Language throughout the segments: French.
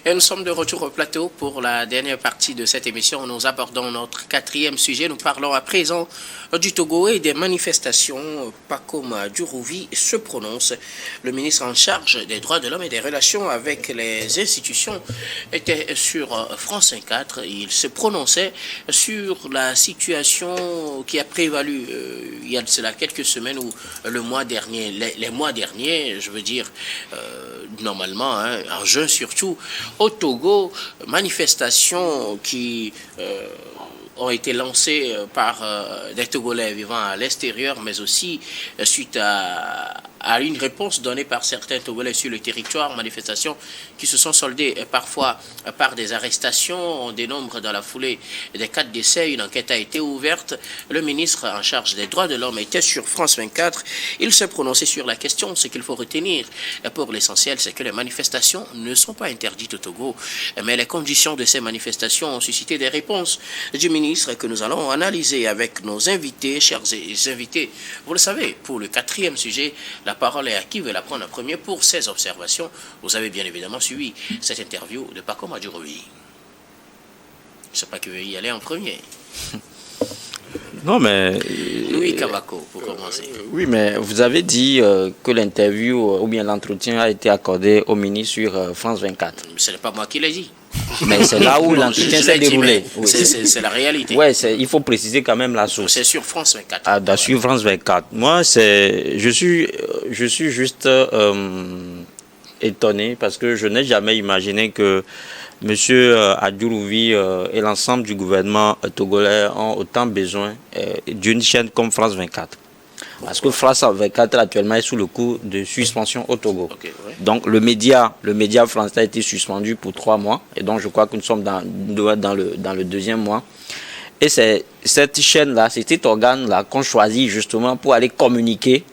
Et nous sommes de retour au plateau pour la dernière partie de cette émission. Nous abordons notre quatrième sujet. Nous parlons à présent du Togo et des manifestations. Pacoma Djurouvi se prononce. Le ministre en charge des droits de l'homme et des relations avec les institutions était sur France 24. Il se prononçait sur la situation qui a prévalu il y a de cela quelques semaines ou le mois dernier, les mois derniers, je veux dire, normalement, en juin surtout, au Togo, manifestations qui ont été lancées par des Togolais vivant à l'extérieur, mais aussi suite à une réponse donnée par certains Togolais sur le territoire, manifestations qui se sont soldées parfois par des arrestations. On dénombre dans la foulée des 4 décès. Une enquête a été ouverte. Le ministre en charge des droits de l'homme était sur France 24. Il s'est prononcé sur la question. Ce qu'il faut retenir pour l'essentiel, c'est que les manifestations ne sont pas interdites au Togo, mais les conditions de ces manifestations ont suscité des réponses du ministre que nous allons analyser avec nos invités, chers invités. Vous le savez, pour le quatrième sujet, la parole est à qui veut la prendre en premier pour ses observations. Vous avez bien évidemment suivi cette interview de Pacoma Djurouvi. Je ne sais pas qui veut y aller en premier. Non, mais... Louis Kabako, pour commencer. Oui, mais vous avez dit que l'interview ou bien l'entretien a été accordé au ministre sur France 24. Ce n'est pas moi qui l'ai dit. Mais c'est là où l'entretien s'est déroulé. Oui. C'est la réalité. Oui, il faut préciser quand même la source. C'est sur France 24. Ah, sur France 24. Moi, je suis juste étonné parce que je n'ai jamais imaginé que M. Djurouvi et l'ensemble du gouvernement togolais ont autant besoin d'une chaîne comme France 24. Parce que France 24 actuellement est sous le coup de suspension au Togo. Okay, ouais. Donc le média français a été suspendu pour 3 mois. Et donc je crois que nous sommes dans le deuxième mois. Et c'est cette chaîne-là, c'est cet organe-là qu'on choisit justement pour aller communiquer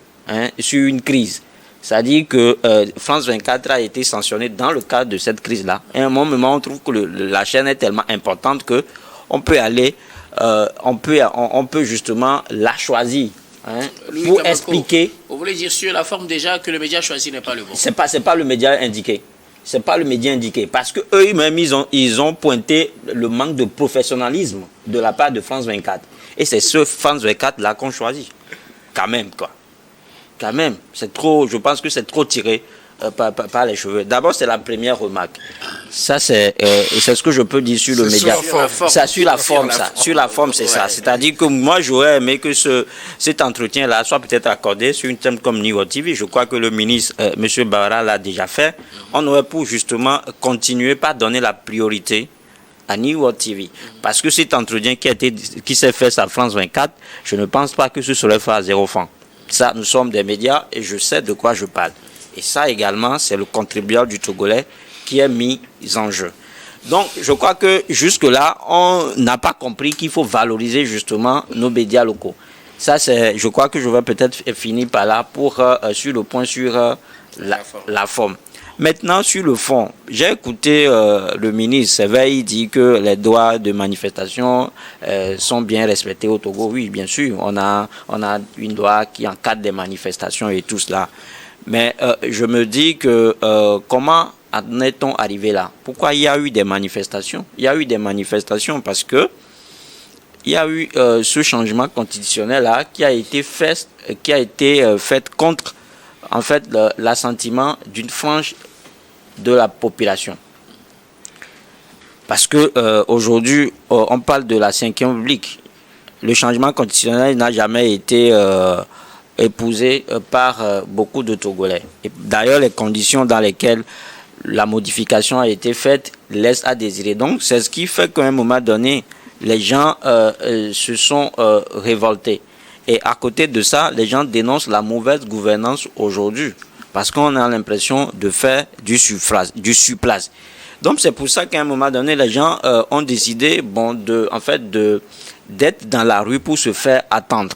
sur une crise. C'est-à-dire que France 24 a été sanctionné dans le cadre de cette crise-là. Et à un moment, on trouve que la chaîne est tellement importante que on peut aller, on peut justement la choisir. Pour Kabako, expliquer. Vous voulez dire sur la forme déjà que le média choisi n'est pas le bon? C'est pas le média indiqué. C'est pas le média indiqué. Parce que eux-mêmes, ils ont pointé le manque de professionnalisme de la part de France 24. Et c'est ce France 24 là qu'on choisit. Quand même, quoi. Quand même. C'est trop, je pense que c'est trop tiré par les cheveux. D'abord, c'est la première remarque. Ça, c'est ce que je peux dire sur le média. Sur la forme, c'est ça. C'est-à-dire que moi, j'aurais aimé que cet entretien-là soit peut-être accordé sur une thème comme Niwo TV. Je crois que le ministre, M. Barra, l'a déjà fait. On aurait pu justement continuer par donner la priorité à Niwo TV. Parce que cet entretien qui s'est fait sur France 24, je ne pense pas que ce serait fait à 0 francs. Ça, nous sommes des médias et je sais de quoi je parle. Et ça également, c'est le contribuable du Togolais qui est mis en jeu. Donc, je crois que jusque-là, on n'a pas compris qu'il faut valoriser justement nos médias locaux. Ça, je crois que je vais peut-être finir par là pour sur le point sur la forme. Maintenant, sur le fond, j'ai écouté le ministre, c'est vrai, il dit que les droits de manifestation sont bien respectés au Togo. Oui, bien sûr, on a une loi qui encadre des manifestations et tout cela. Mais je me dis que comment en est-on arrivé là? Pourquoi il y a eu des manifestations? Il y a eu des manifestations parce que il y a eu ce changement constitutionnel là qui a été fait contre en fait l'assentiment d'une frange de la population. Parce que aujourd'hui on parle de la 5e République. Le changement constitutionnel n'a jamais été épousé par beaucoup de Togolais. D'ailleurs, les conditions dans lesquelles la modification a été faite laissent à désirer. Donc, c'est ce qui fait qu'à un moment donné, les gens se sont révoltés. Et à côté de ça, les gens dénoncent la mauvaise gouvernance aujourd'hui. Parce qu'on a l'impression de faire du surplace. Donc, c'est pour ça qu'à un moment donné, les gens ont décidé d'être dans la rue pour se faire attendre.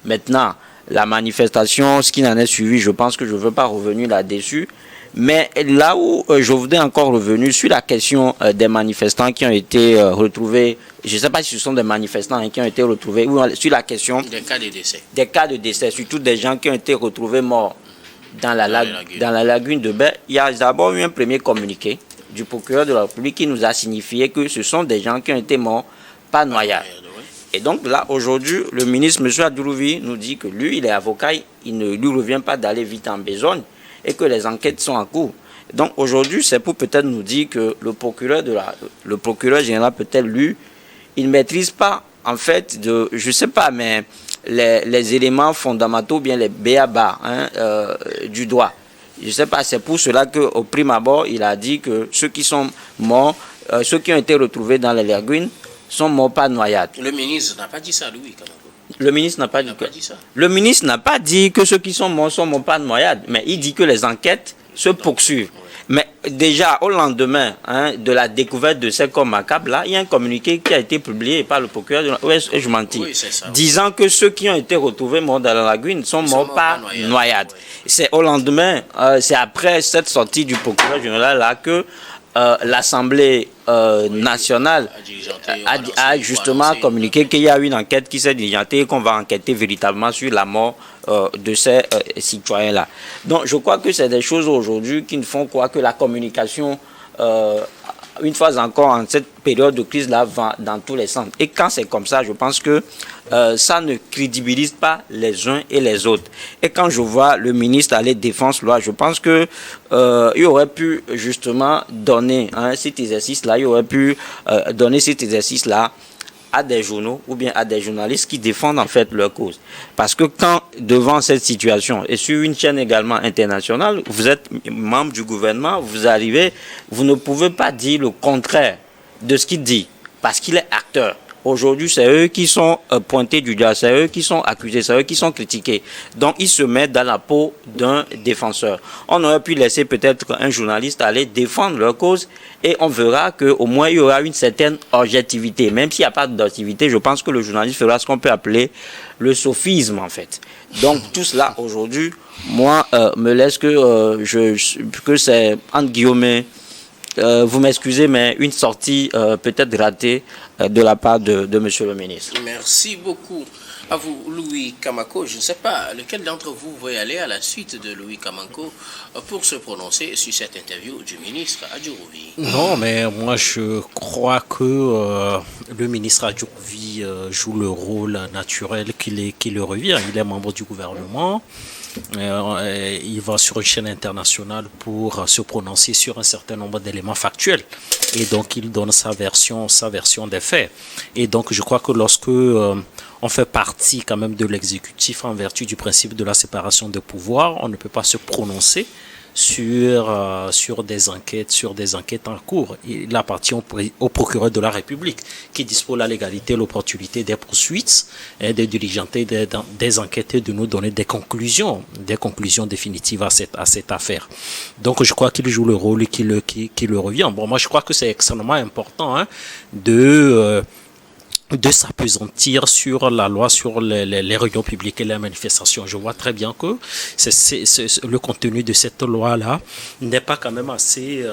Maintenant, la manifestation, ce qui en est suivi, je pense que je ne veux pas revenir là-dessus. Mais là où je voudrais encore revenir sur la question des manifestants qui ont été retrouvés, je ne sais pas si ce sont des manifestants qui ont été retrouvés, ou sur la question des cas de décès. Des cas de décès, surtout des gens qui ont été retrouvés morts dans la lagune de Baie. Il y a d'abord eu un premier communiqué du procureur de la République qui nous a signifié que ce sont des gens qui ont été morts par noyade. Et donc là, aujourd'hui, le ministre, M. Adjourouvi, nous dit que lui, il est avocat, il ne lui revient pas d'aller vite en besogne et que les enquêtes sont en cours. Donc aujourd'hui, c'est pour peut-être nous dire que le procureur général, peut-être lui, il ne maîtrise pas, en fait, je ne sais pas, mais les éléments fondamentaux, bien les b.a.-ba du droit. Je ne sais pas, c'est pour cela qu'au prime abord, il a dit que ceux qui sont morts, ceux qui ont été retrouvés dans les lagunes, sont morts par noyade. Le ministre n'a pas dit ça, Louis. Le ministre n'a pas dit ça. Le ministre n'a pas dit que ceux qui sont morts par noyade, mais il dit que les enquêtes se poursuivent. Mais déjà, au lendemain de la découverte de ces corps macabres, là, il y a un communiqué qui a été publié par le procureur, je mentis, disant que ceux qui ont été retrouvés morts dans la lagune sont morts par noyade. C'est au lendemain, c'est après cette sortie du procureur général là que l'Assemblée nationale a justement communiqué qu'il y a une enquête qui s'est diligentée et qu'on va enquêter véritablement sur la mort de ces citoyens-là. Donc je crois que c'est des choses aujourd'hui qui ne font quoi que la communication, une fois encore en cette période de crise-là, va dans tous les sens. Et quand c'est comme ça, je pense que ça ne crédibilise pas les uns et les autres. Et quand je vois le ministre aller défendre loi, je pense que il aurait pu justement donner cet exercice-là, à des journaux ou bien à des journalistes qui défendent en fait leur cause. Parce que quand, devant cette situation, et sur une chaîne également internationale, vous êtes membre du gouvernement, vous arrivez, vous ne pouvez pas dire le contraire de ce qu'il dit, parce qu'il est acteur. Aujourd'hui, c'est eux qui sont pointés du doigt, c'est eux qui sont accusés, c'est eux qui sont critiqués. Donc, ils se mettent dans la peau d'un défenseur. On aurait pu laisser peut-être un journaliste aller défendre leur cause et on verra qu'au moins, il y aura une certaine objectivité. Même s'il n'y a pas d'objectivité, je pense que le journaliste fera ce qu'on peut appeler le sophisme, en fait. Donc, tout cela, aujourd'hui, moi, me laisse que c'est, entre guillemets, vous m'excusez, mais une sortie peut-être ratée de la part de Monsieur le ministre. Merci beaucoup à vous, Louis Kamako. Je ne sais pas lequel d'entre vous va y aller à la suite de Louis Kamako pour se prononcer sur cette interview du ministre Adjourouvi. Non, mais moi je crois que le ministre Adjourouvi joue le rôle naturel qui le revient. Il est membre du gouvernement. Il va sur une chaîne internationale pour se prononcer sur un certain nombre d'éléments factuels et donc il donne sa version des faits. Et donc je crois que lorsque on fait partie quand même de l'exécutif en vertu du principe de la séparation de pouvoir, on ne peut pas se prononcer sur des enquêtes en cours. Il appartient au procureur de la République qui dispose de la légalité et l'opportunité des poursuites, de diligenter des enquêtes et de nous donner des conclusions définitives à cette affaire. Donc je crois qu'il joue le rôle qui le revient. Bon, moi je crois que c'est extrêmement important de s'appesantir sur la loi, sur les réunions publiques et les manifestations. Je vois très bien que le contenu de cette loi-là n'est pas quand même assez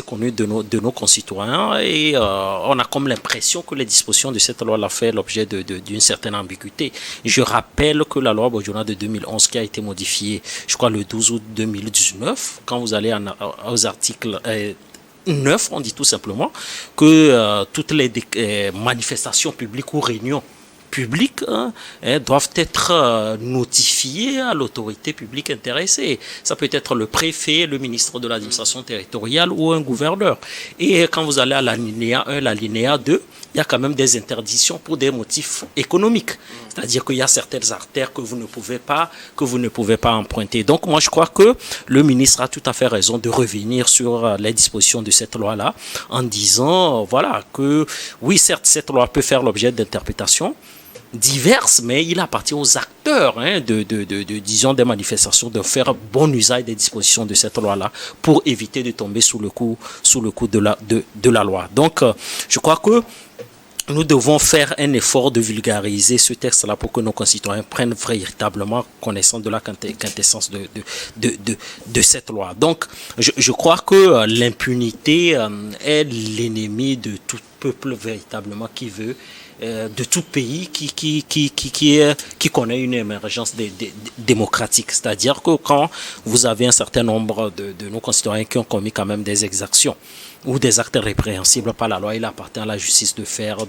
connu de nos concitoyens et on a comme l'impression que les dispositions de cette loi-là font l'objet d'une certaine ambiguïté. Je rappelle que la loi Bojona de 2011 qui a été modifiée, je crois le 12 août 2019, quand vous allez aux articles 9, on dit tout simplement que toutes les manifestations publiques ou réunions publiques doivent être notifiées à l'autorité publique intéressée. Ça peut être le préfet, le ministre de l'administration territoriale ou un gouverneur. Et quand vous allez à l'alinéa 1, l'alinéa 2, il y a quand même des interdictions pour des motifs économiques. C'est-à-dire qu'il y a certaines artères que vous ne pouvez pas emprunter. Donc moi je crois que le ministre a tout à fait raison de revenir sur les dispositions de cette loi-là en disant voilà que oui certes cette loi peut faire l'objet d'interprétations diverses, mais il appartient aux acteurs disons des manifestations de faire bon usage des dispositions de cette loi-là pour éviter de tomber sous le coup de la loi. Donc je crois que nous devons faire un effort de vulgariser ce texte-là pour que nos concitoyens prennent véritablement connaissance de la quintessence de cette loi. Donc, je crois que l'impunité est l'ennemi de tout peuple véritablement qui veut de tout pays qui connaît une émergence démocratique. C'est-à-dire que quand vous avez un certain nombre de nos concitoyens qui ont commis quand même des exactions ou des actes répréhensibles par la loi, il appartient à la justice de faire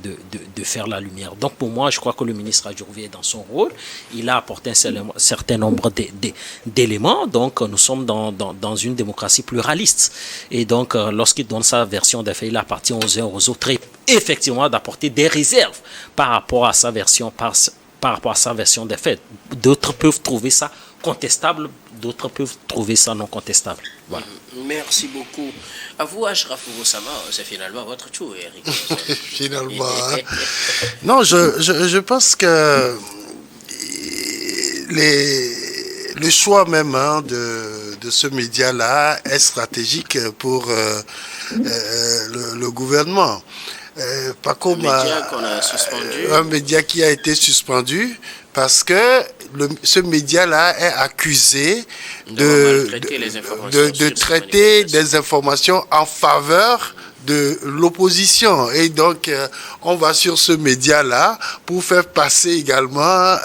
la lumière. Donc pour moi, je crois que le ministre Adjourvi est dans son rôle. Il a apporté un certain nombre d'éléments. Donc nous sommes dans une démocratie pluraliste. Et donc lorsqu'il donne sa version des faits, il appartient aux uns aux autres et effectivement d'apporter des réserves par rapport à sa version, par rapport à sa version des faits. D'autres peuvent trouver ça contestable, d'autres peuvent trouver ça non contestable. Voilà. Merci beaucoup. À vous, Ashraf Oussama, c'est finalement votre tour, Eric. Finalement. Hein. Non, je pense que le choix même de ce média-là est stratégique pour le gouvernement. Pas comme un média qui a été suspendu parce que ce média-là est accusé de traiter des informations en faveur de l'opposition. Et donc, on va sur ce média-là pour faire passer également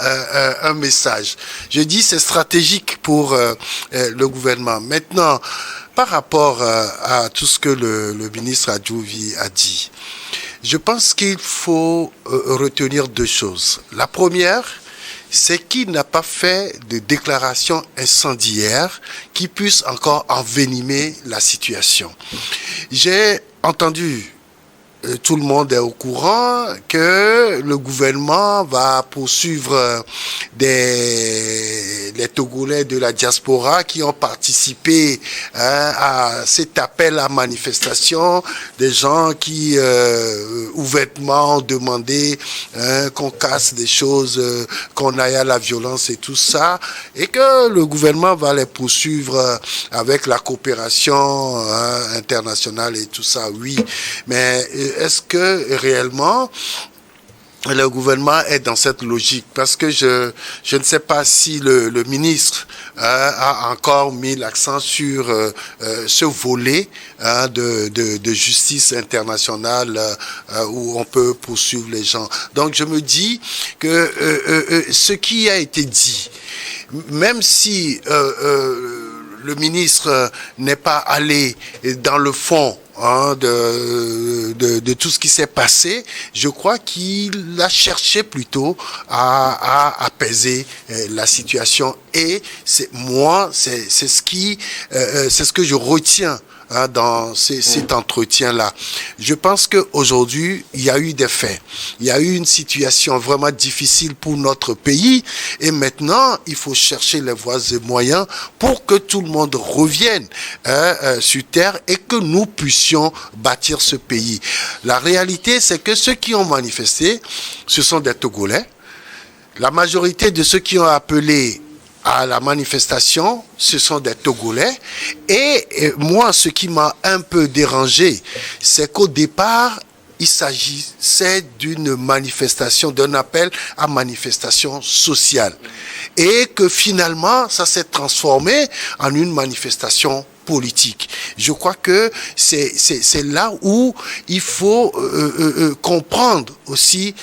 un message. Je dis c'est stratégique pour le gouvernement. Maintenant, par rapport à tout ce que le ministre Adjourvi a dit, je pense qu'il faut retenir deux choses. La première, c'est qu'il n'a pas fait de déclaration incendiaire qui puisse encore envenimer la situation. J'ai entendu, tout le monde est au courant que le gouvernement va poursuivre les Togolais de la diaspora qui ont participé à cet appel à manifestation, des gens qui ouvertement ont demandé qu'on casse des choses, qu'on aille à la violence et tout ça, et que le gouvernement va les poursuivre avec la coopération internationale et tout ça, oui. Mais est-ce que réellement le gouvernement est dans cette logique? Parce que je ne sais pas si le ministre a encore mis l'accent sur ce volet de justice internationale où on peut poursuivre les gens. Donc je me dis que ce qui a été dit, même si le ministre n'est pas allé dans le fond de tout ce qui s'est passé, je crois qu'il a cherché plutôt à apaiser la situation. Et c'est ce que je retiens dans cet entretien-là. Je pense qu'aujourd'hui, il y a eu des faits. Il y a eu une situation vraiment difficile pour notre pays. Et maintenant, il faut chercher les voies et moyens pour que tout le monde revienne sur terre et que nous puissions bâtir ce pays. La réalité, c'est que ceux qui ont manifesté, ce sont des Togolais. La majorité de ceux qui ont appelé à la manifestation, ce sont des Togolais. Et moi, ce qui m'a un peu dérangé, c'est qu'au départ, il s'agissait d'une manifestation, d'un appel à manifestation sociale. Et que finalement, ça s'est transformé en une manifestation politique. Je crois que c'est là où il faut comprendre aussi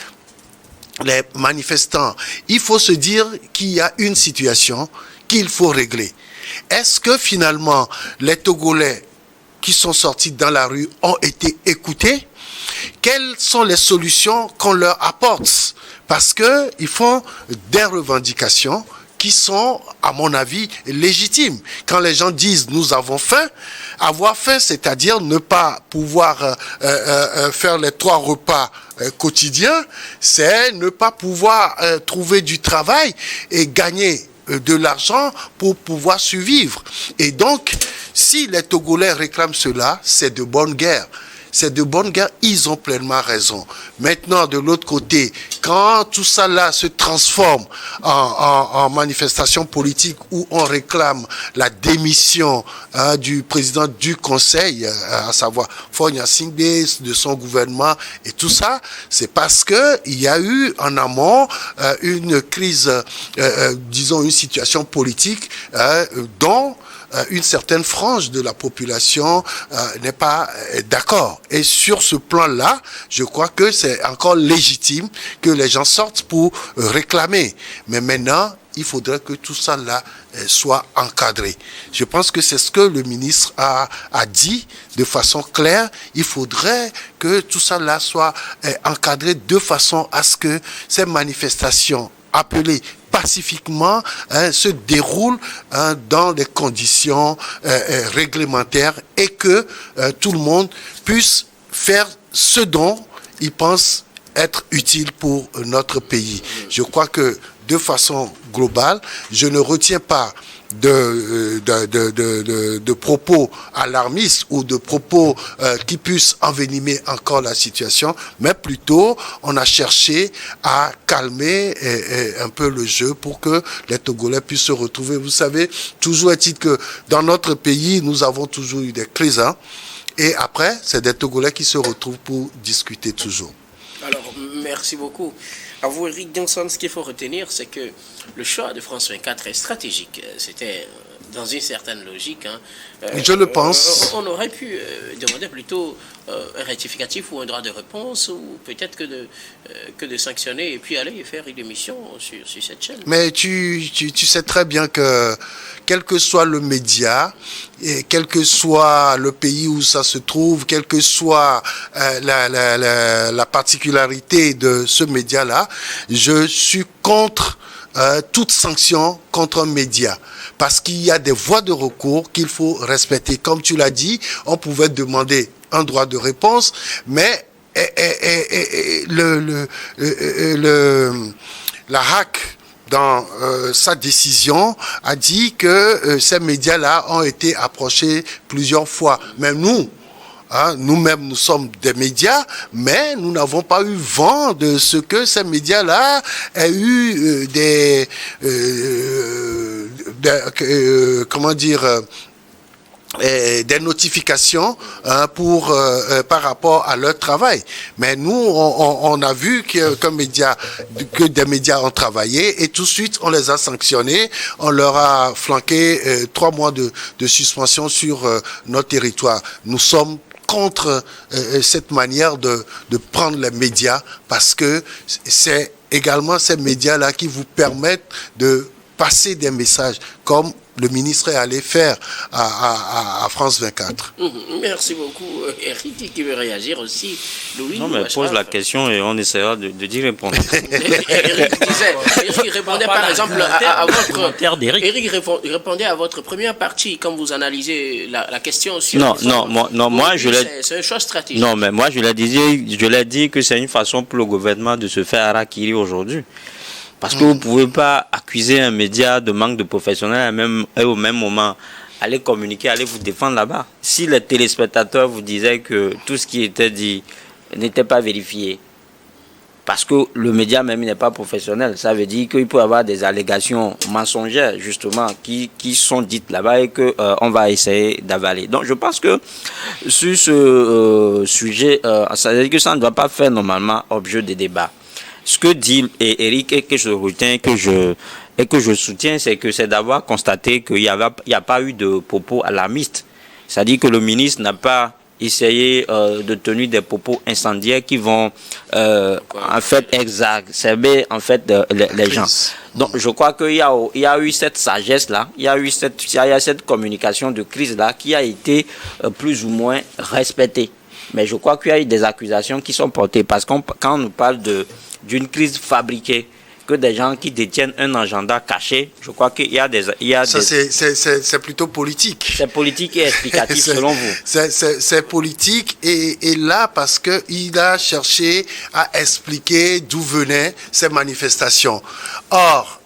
les manifestants. Il faut se dire qu'il y a une situation qu'il faut régler. Est-ce que finalement les Togolais qui sont sortis dans la rue ont été écoutés? Quelles sont les solutions qu'on leur apporte? Parce que ils font des revendications qui sont, à mon avis, légitimes. Quand les gens disent « nous avons faim », avoir faim, c'est-à-dire ne pas pouvoir faire les 3 repas quotidiens, c'est ne pas pouvoir trouver du travail et gagner de l'argent pour pouvoir survivre. Et donc, si les Togolais réclament cela, c'est de bonne guerre. C'est de bonne guerre, ils ont pleinement raison. Maintenant, de l'autre côté, quand tout ça là se transforme en manifestation politique où on réclame la démission du président du Conseil, à savoir Fogna Singbe, de son gouvernement et tout ça, c'est parce que il y a eu en amont une crise, disons une situation politique dont une certaine frange de la population n'est pas d'accord. Et sur ce plan-là, je crois que c'est encore légitime que les gens sortent pour réclamer. Mais maintenant, il faudrait que tout ça là soit encadré. Je pense que c'est ce que le ministre a dit de façon claire. Il faudrait que tout ça là soit encadré de façon à ce que ces manifestations appelées pacifiquement se déroulent dans des conditions réglementaires et que tout le monde puisse faire ce dont il pense être utile pour notre pays. Je crois que de façon globale, je ne retiens pas de propos alarmistes ou de propos qui puissent envenimer encore la situation, mais plutôt on a cherché à calmer un peu le jeu pour que les Togolais puissent se retrouver. Vous savez, toujours est-il que dans notre pays, nous avons toujours eu des crises, et après, c'est des Togolais qui se retrouvent pour discuter toujours. Alors, merci beaucoup. À vous, Eric Johnson, ce qu'il faut retenir, c'est que le choix de France 24 est stratégique. C'était dans une certaine logique. Je le pense. On aurait pu demander plutôt un rectificatif ou un droit de réponse, ou peut-être que de sanctionner et puis aller faire une émission sur cette chaîne. Mais tu sais très bien que quel que soit le média, et quel que soit le pays où ça se trouve, quelle que soit la particularité de ce média-là, je suis contre toute sanction contre un média. Parce qu'il y a des voies de recours qu'il faut respecter. Comme tu l'as dit, on pouvait demander un droit de réponse, mais la HAC, dans sa décision, a dit que ces médias-là ont été approchés plusieurs fois. Même nous, nous-mêmes, nous sommes des médias, mais nous n'avons pas eu vent de ce que ces médias-là aient eu des notifications par rapport à leur travail. Mais nous, on a vu que des médias ont travaillé et tout de suite, on les a sanctionnés. On leur a flanqué 3 mois de suspension sur notre territoire. Nous sommes contre cette manière de prendre les médias parce que c'est également ces médias-là qui vous permettent de passer des messages comme le ministre est allé faire à France 24. Merci beaucoup, Eric, qui veut réagir aussi. Louis, non, mais pose la question et on essaiera d'y répondre. Eric répondait par exemple à votre... Eric répondait à votre première partie quand vous analysez la question sur... Moi je l'ai... C'est un choix stratégique. Non, mais moi je l'ai dit que c'est une façon pour le gouvernement de se faire harakiri aujourd'hui. Parce que vous ne pouvez pas accuser un média de manque de professionnels et au même moment aller communiquer, aller vous défendre là-bas. Si les téléspectateurs vous disaient que tout ce qui était dit n'était pas vérifié, parce que le média même n'est pas professionnel, ça veut dire qu'il peut y avoir des allégations mensongères justement qui sont dites là-bas et qu'on va essayer d'avaler. Donc je pense que sur ce sujet, ça veut dire que ça ne doit pas faire normalement objet de débat. Ce que dit Eric et que je retiens et que je soutiens, c'est que c'est d'avoir constaté qu'il n'y a pas eu de propos alarmistes. C'est-à-dire que le ministre n'a pas essayé de tenir des propos incendiaires qui vont en fait exacerber en fait les gens. Donc je crois qu'il y a eu cette sagesse-là, il y a cette communication de crise-là qui a été plus ou moins respectée. Mais je crois qu'il y a eu des accusations qui sont portées parce que quand on nous parle d'une crise fabriquée, que des gens qui détiennent un agenda caché, je crois qu'il y a des... C'est plutôt politique. C'est politique et explicatif selon vous. C'est politique et là parce qu'il a cherché à expliquer d'où venaient ces manifestations. Or,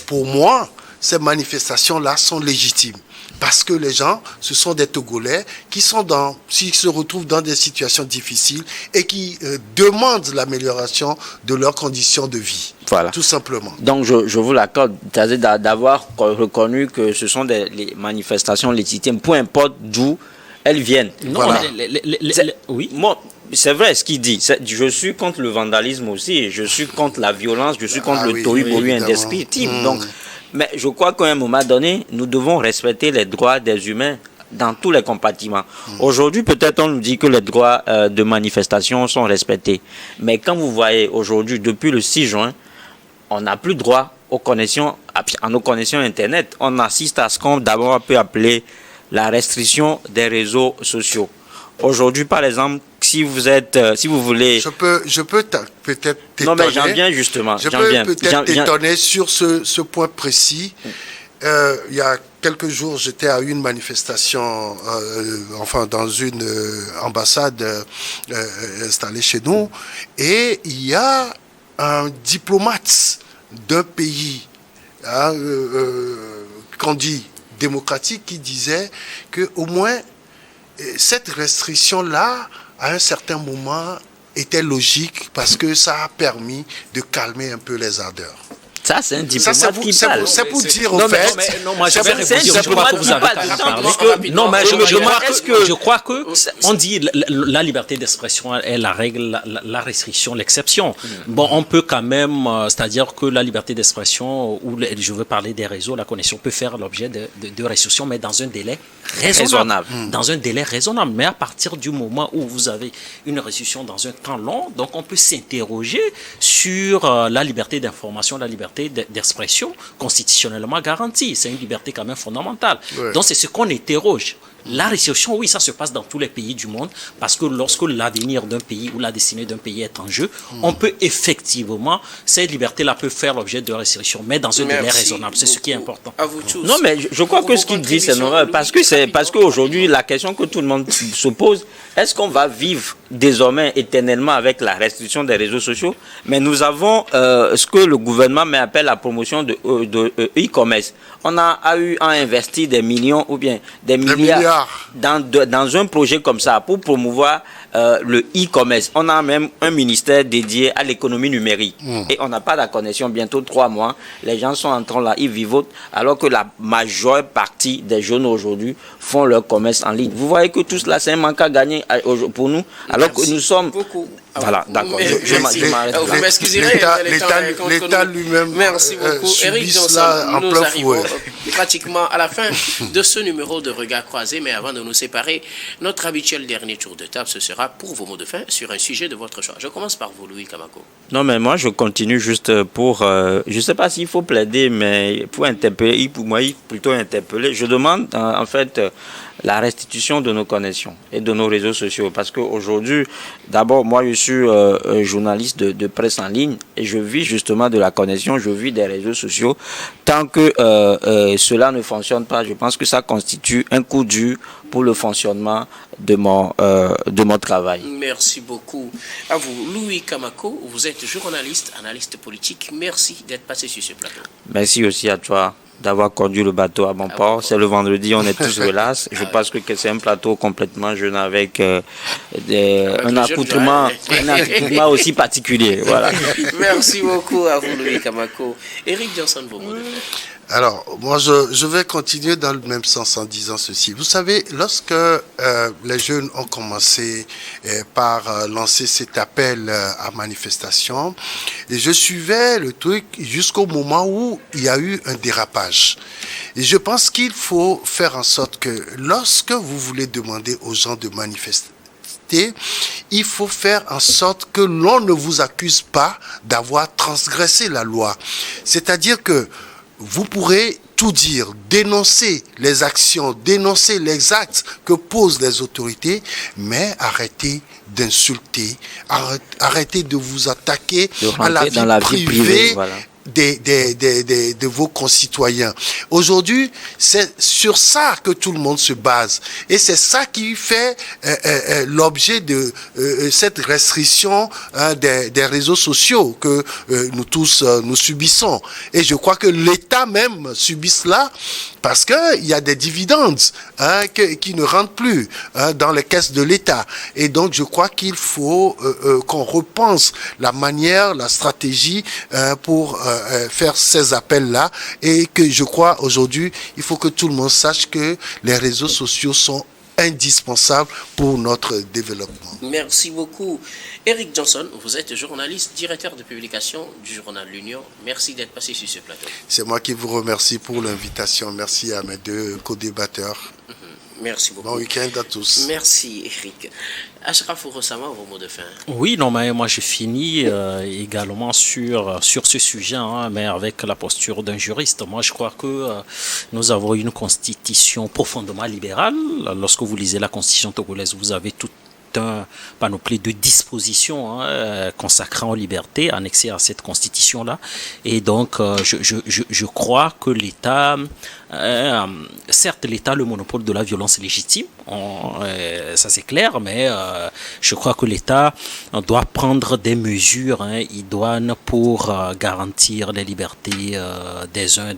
pour moi, ces manifestations-là sont légitimes. Parce que les gens, ce sont des Togolais s'ils se retrouvent dans des situations difficiles et qui demandent l'amélioration de leurs conditions de vie. Voilà. Tout simplement. Donc je vous l'accorde, d'avoir reconnu que ce sont les manifestations légitimes, peu importe d'où elles viennent. Non, voilà. Oui. Moi, c'est vrai ce qu'il dit. Je suis contre le vandalisme aussi. Je suis contre la violence. Je suis contre le tohu-bohu indescriptible. Donc, Mais je crois qu'à un moment donné, nous devons respecter les droits des humains dans tous les compartiments. Aujourd'hui, peut-être on nous dit que les droits de manifestation sont respectés. Mais quand vous voyez aujourd'hui, depuis le 6 juin, on n'a plus droit à nos connexions Internet. On assiste à ce qu'on d'abord peut appeler la restriction des réseaux sociaux. Aujourd'hui, par exemple, si vous voulez... Je peux peut-être t'étonner. Non, mais j'en viens justement. Je peux peut-être t'étonner sur ce point précis. Il y a quelques jours, j'étais à une manifestation, dans une ambassade installée chez nous, et il y a un diplomate d'un pays, qu'on dit démocratique, qui disait que au moins cette restriction-là, à un certain moment, était logique parce que ça a permis de calmer un peu les ardeurs. Ça, c'est un diplomate qui parle. C'est pour dire, en fait... Non, moi, je vais répondre. Je crois que vous avez parlé. Non, mais je crois que on dit la liberté d'expression est la règle, la restriction, l'exception. Bon, on peut quand même, c'est-à-dire que la liberté d'expression, ou je veux parler des réseaux, la connexion peut faire l'objet de restrictions, mais dans un délai raisonnable. Dans un délai raisonnable. Mais à partir du moment où vous avez une restriction dans un temps long, donc on peut s'interroger sur la liberté d'information, la liberté d'expression constitutionnellement garantie. C'est une liberté quand même fondamentale. Ouais. Donc c'est ce qu'on interroge. La restriction, oui, ça se passe dans tous les pays du monde, parce que lorsque l'avenir d'un pays ou la destinée d'un pays est en jeu, on peut effectivement, cette liberté-là peut faire l'objet de restrictions, mais dans un délai raisonnable. C'est ce qui est important. À vous tous. Non, mais je crois que ce qu'il dit, c'est normal, parce qu'aujourd'hui, la question que tout le monde se pose, est-ce qu'on va vivre désormais éternellement avec la restriction des réseaux sociaux? Mais nous avons ce que le gouvernement appelle la promotion de e-commerce. On a eu à investir des millions ou bien des milliards dans un projet comme ça pour promouvoir le e-commerce. On a même un ministère dédié à l'économie numérique. Et on n'a pas la connexion. Bientôt 3 mois. Les gens sont en train là, ils vivotent, alors que la majeure partie des jeunes aujourd'hui font leur commerce en ligne. Vous voyez que tout cela, c'est un manque à gagner pour nous, alors que nous sommes... Beaucoup. Voilà, d'accord. Vous m'excuserez. L'État lui-même Eric Johnson, nous arrivons pratiquement à la fin de ce numéro de Regard Croisé, mais avant de nous séparer, notre habituel dernier tour de table, ce sera pour vos mots de fin sur un sujet de votre choix. Je commence par vous, Louis Kamako. Non, mais moi, je continue juste pour... je ne sais pas s'il faut plaider, mais pour interpeller, pour moi, plutôt interpeller. Je demande, en fait... la restitution de nos connexions et de nos réseaux sociaux. Parce qu'aujourd'hui, d'abord, moi, je suis journaliste de presse en ligne et je vis justement de la connexion, je vis des réseaux sociaux. Tant que cela ne fonctionne pas, je pense que ça constitue un coup dur pour le fonctionnement de mon travail. Merci beaucoup. À vous, Louis Kamako, vous êtes journaliste, analyste politique. Merci d'être passé sur ce plateau. Merci aussi à toi d'avoir conduit le bateau à bon port. C'est le vendredi, on est tous relax. Je pense que c'est un plateau complètement jeune avec un accoutrement aussi particulier. Voilà. Merci beaucoup à vous, Louis Kamako. Eric Johnson, vos mots de fin. Alors, moi, je vais continuer dans le même sens en disant ceci. Vous savez, lorsque les jeunes ont commencé par lancer cet appel à manifestation, et je suivais le truc jusqu'au moment où il y a eu un dérapage. Et je pense qu'il faut faire en sorte que lorsque vous voulez demander aux gens de manifester, il faut faire en sorte que l'on ne vous accuse pas d'avoir transgressé la loi. C'est-à-dire que vous pourrez tout dire, dénoncer les actions, dénoncer les actes que posent les autorités, mais arrêtez d'insulter, arrêtez de vous attaquer à la vie privée. Voilà. De vos concitoyens. Aujourd'hui, c'est sur ça que tout le monde se base. Et c'est ça qui fait l'objet de cette restriction des réseaux sociaux que nous tous nous subissons. Et je crois que l'État même subit cela parce qu'il y a des dividendes qui ne rentrent plus dans les caisses de l'État. Et donc, je crois qu'il faut qu'on repense la manière, la stratégie pour faire ces appels-là, et que je crois aujourd'hui, il faut que tout le monde sache que les réseaux sociaux sont indispensable pour notre développement. Merci beaucoup. Eric Johnson, vous êtes journaliste, directeur de publication du journal L'Union. Merci d'être passé sur ce plateau. C'est moi qui vous remercie pour l'invitation. Merci à mes deux co-débatteurs. Merci beaucoup. Bon week-end à tous. Merci Eric. Ashraf Ourossama, vos mots de fin. Oui, non, mais moi je finis également sur ce sujet, hein, mais avec la posture d'un juriste. Moi je crois que nous avons une constitution profondément libérale. Lorsque vous lisez la constitution togolaise, vous avez tout un panoplie de dispositions consacrant aux libertés annexées à cette constitution-là. Et donc, je crois que l'État, certes, l'État a le monopole de la violence légitime, ça c'est clair, mais je crois que l'État doit prendre des mesures idoines pour garantir les libertés des uns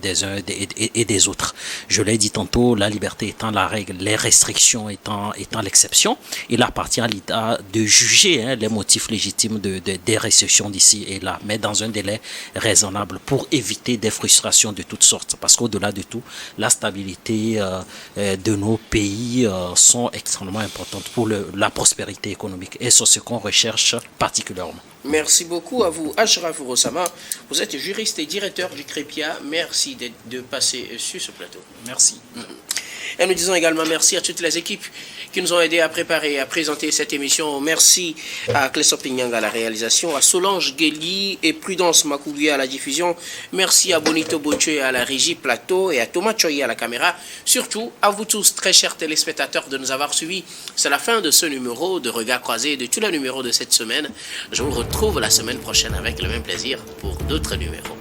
et des autres. Je l'ai dit tantôt, la liberté étant la règle, les restrictions étant l'exception. Il appartient à l'État de juger les motifs légitimes des restrictions d'ici et là, mais dans un délai raisonnable pour éviter des frustrations de toutes sortes. Parce qu'au-delà de tout, la stabilité de nos pays sont extrêmement importantes pour la prospérité économique. Et c'est ce qu'on recherche particulièrement. Merci beaucoup à vous, Ashraf Ourossama. Vous êtes juriste et directeur du CREPIA. Merci de passer sur ce plateau. Merci. Et nous disons également merci à toutes les équipes qui nous ont aidés à préparer et à présenter cette émission. Merci à Clessop Pinyang à la réalisation, à Solange Gueli et Prudence Makougui à la diffusion. Merci à Bonito Botche à la régie plateau et à Thomas Choyi à la caméra. Surtout à vous tous, très chers téléspectateurs, de nous avoir suivis. C'est la fin de ce numéro de Regard Croisé, de tous les numéros de cette semaine. Je vous retrouve la semaine prochaine avec le même plaisir pour d'autres numéros.